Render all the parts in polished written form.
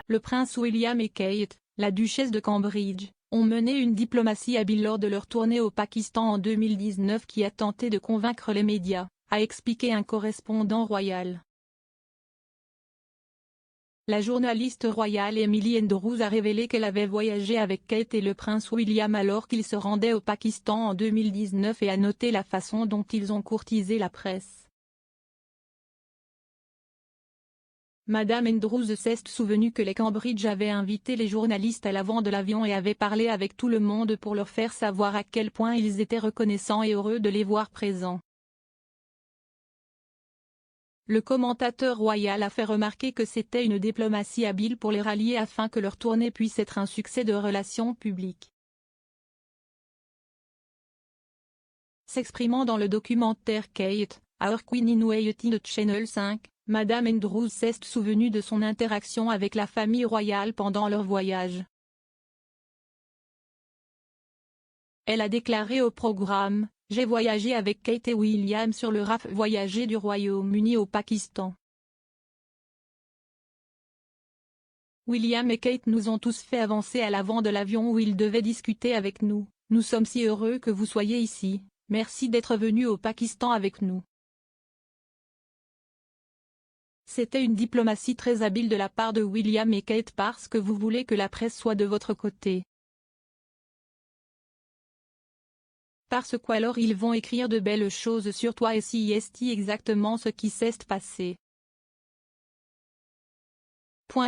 Le prince William et Kate, la duchesse de Cambridge, ont mené une diplomatie habile lors de leur tournée au Pakistan en 2019 qui a tenté de convaincre les médias, a expliqué un correspondant royal. La journaliste royale Emily Andrews a révélé qu'elle avait voyagé avec Kate et le prince William alors qu'ils se rendaient au Pakistan en 2019 et a noté la façon dont ils ont courtisé la presse. Madame Andrews s'est souvenue que les Cambridge avaient invité les journalistes à l'avant de l'avion et avaient parlé avec tout le monde pour leur faire savoir à quel point ils étaient reconnaissants et heureux de les voir présents. Le commentateur royal a fait remarquer que c'était une diplomatie habile pour les rallier afin que leur tournée puisse être un succès de relations publiques. S'exprimant dans le documentaire Kate, Our Queen in Waiting de Channel 5, Madame Andrews s'est souvenue de son interaction avec la famille royale pendant leur voyage. Elle a déclaré au programme: « J'ai voyagé avec Kate et William sur le RAF Voyager du Royaume-Uni au Pakistan. William et Kate nous ont tous fait avancer à l'avant de l'avion où ils devaient discuter avec nous. Nous sommes si heureux que vous soyez ici, merci d'être venu au Pakistan avec nous. » C'était une diplomatie très habile de la part de William et Kate parce que vous voulez que la presse soit de votre côté. Parce qu'alors ils vont écrire de belles choses sur toi et c'est exactement ce qui s'est passé.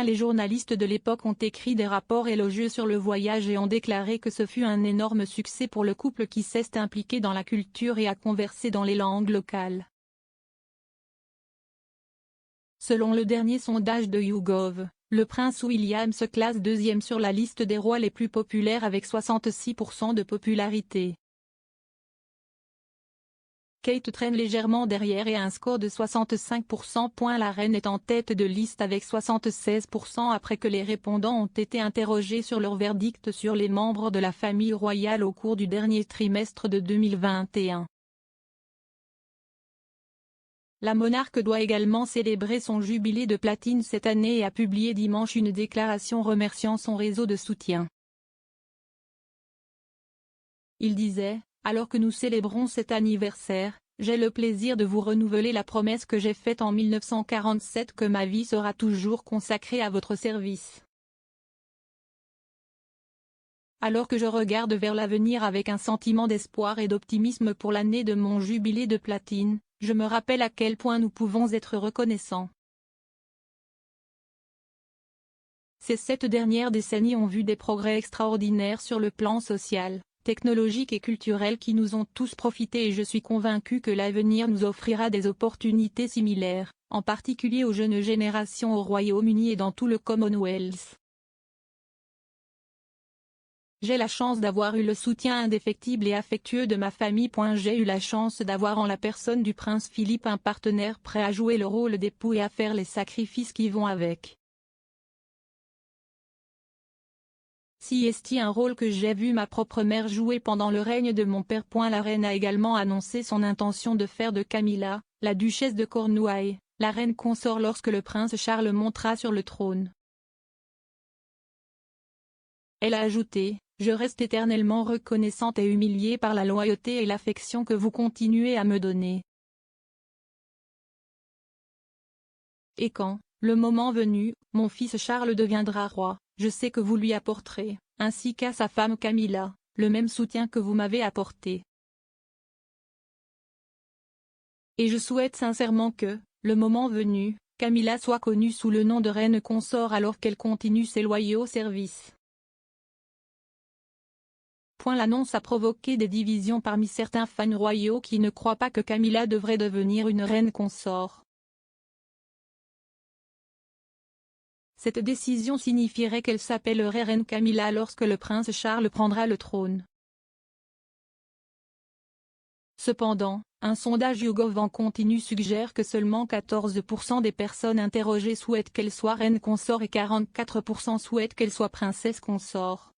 Les journalistes de l'époque ont écrit des rapports élogieux sur le voyage et ont déclaré que ce fut un énorme succès pour le couple qui s'est impliqué dans la culture et a conversé dans les langues locales. Selon le dernier sondage de YouGov, le prince William se classe deuxième sur la liste des rois les plus populaires avec 66% de popularité. Kate traîne légèrement derrière et a un score de 65%. La reine est en tête de liste avec 76% après que les répondants ont été interrogés sur leur verdict sur les membres de la famille royale au cours du dernier trimestre de 2021. La monarque doit également célébrer son jubilé de platine cette année et a publié dimanche une déclaration remerciant son réseau de soutien. Il disait: « Alors que nous célébrons cet anniversaire, j'ai le plaisir de vous renouveler la promesse que j'ai faite en 1947 que ma vie sera toujours consacrée à votre service. Alors que je regarde vers l'avenir avec un sentiment d'espoir et d'optimisme pour l'année de mon jubilé de platine, je me rappelle à quel point nous pouvons être reconnaissants. Ces 7 dernières décennies ont vu des progrès extraordinaires sur le plan social, technologique et culturel qui nous ont tous profité et je suis convaincu que l'avenir nous offrira des opportunités similaires, en particulier aux jeunes générations au Royaume-Uni et dans tout le Commonwealth. J'ai la chance d'avoir eu le soutien indéfectible et affectueux de ma famille. J'ai eu la chance d'avoir en la personne du prince Philippe un partenaire prêt à jouer le rôle d'époux et à faire les sacrifices qui vont avec. C'est un rôle que j'ai vu ma propre mère jouer pendant le règne de mon père. La reine a également annoncé son intention de faire de Camilla, la duchesse de Cornouailles, la reine consort lorsque le prince Charles montera sur le trône. Elle a ajouté: « Je reste éternellement reconnaissante et humiliée par la loyauté et l'affection que vous continuez à me donner. Et quand, le moment venu, mon fils Charles deviendra roi, je sais que vous lui apporterez, ainsi qu'à sa femme Camilla, le même soutien que vous m'avez apporté. Et je souhaite sincèrement que, le moment venu, Camilla soit connue sous le nom de reine consort alors qu'elle continue ses loyaux services. » L'annonce a provoqué des divisions parmi certains fans royaux qui ne croient pas que Camilla devrait devenir une reine consort. Cette décision signifierait qu'elle s'appellerait reine Camilla lorsque le prince Charles prendra le trône. Cependant, un sondage YouGov en continu suggère que seulement 14% des personnes interrogées souhaitent qu'elle soit reine consort et 44% souhaitent qu'elle soit princesse consort.